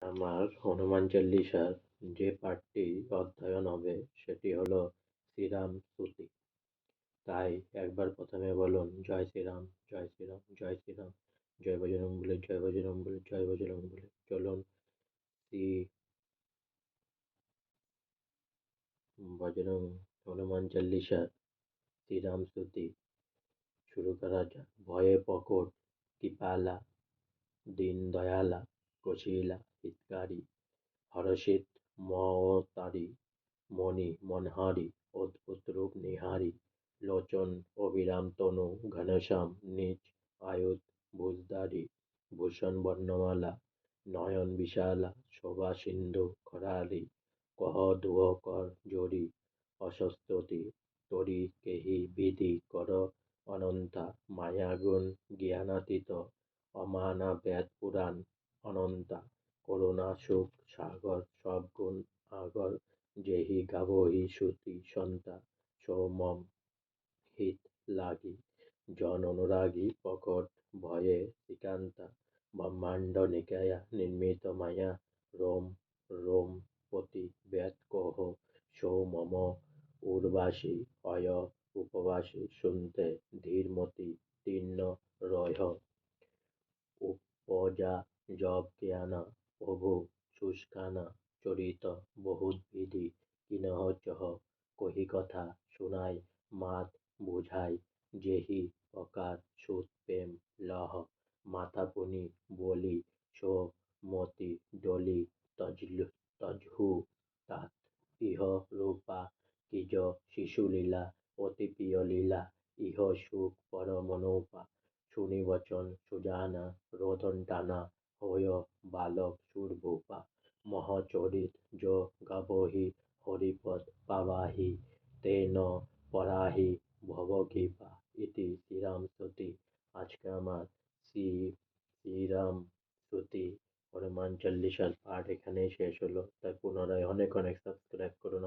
আমার হনুমান চল্লিশার যে পাঠটি অধ্যয়ন হবে সেটি হলো শ্রীরাম স্তুতি। তাই একবার প্রথমে বলুন জয় শ্রীরাম, জয় শ্রীরাম, জয় শ্রীরাম, জয় বজরংবলী, জয় বজরংবলী, জয় বজরংবলী। চলুন শ্রী বজরং হনুমান চল্লিশার শ্রীরাম স্তুতি শুরু করা যাক। ভয়ে প্রকট কৃপালা, দীন দয়ালা, কশিলা হিতকারী, হরষিত মওতারি, মণি মনহারি, অদ্ভুত রূপ নিহারি, লোচন অবিরাম তনু ঘনশ্যাম, নিজ আয়ুধ ভুজধারী, ভূষণ বর্ণমালা, নয়ন বিশালা, শোভা সিন্ধু খরালি, কহ দুহ কর জরি, অস্বস্তি তরি কেহি বিধি কর অনন্তা, মায়াগুণ জ্ঞানাতীত, অমানা বেদ পুরাণ অনন্তা, করুণা সুখ সাগর সব গুণ আগর, যেহি গাবহি শ্রুতি সন্তা, সৌমম হিত লাগি, জন অনুরাগী প্রকট ভয়ে শ্রীকান্তা, ব্রহ্মাণ্ড নিকায়া নির্মিত মায়া, রোম রোম পতি বেদ কহ, সৌ মম উর্বাসী অয় উপবাসী, শুনতে ধীরমতি দীর্ণ রয়, উপজা জব জ্ঞানা প্রভু শুষ্কানা, চরিত বহুত বিধি কিনহ চহ, কহি কথা শুনাই মাত বুঝাই, যেহি প্রকার সুত প্রেম লহ, মাথা পুনি বলি সো মতি ডলি, তজহু তাত ইহ রূপা কিজ শিশু লীলা, অতি প্রিয় লীলা ইহ সুখ পরমনোপা, শুনি বচন সুজানা, রোদন টানা হয় বালক সুরভূপা, মহচরিত যো গাবহি হরিপদ পাবাহি, তে ন পরাহি ভব কৃপা। ইতি শ্রীরাম স্তুতি। আজকে আমার শ্রী শ্রীরাম স্তুতি হনুমান চল্লিশার পাঠ এখানেই শেষ হলো। তাই পুনরায় অনেক অনেক সাবস্ক্রাইব করুন।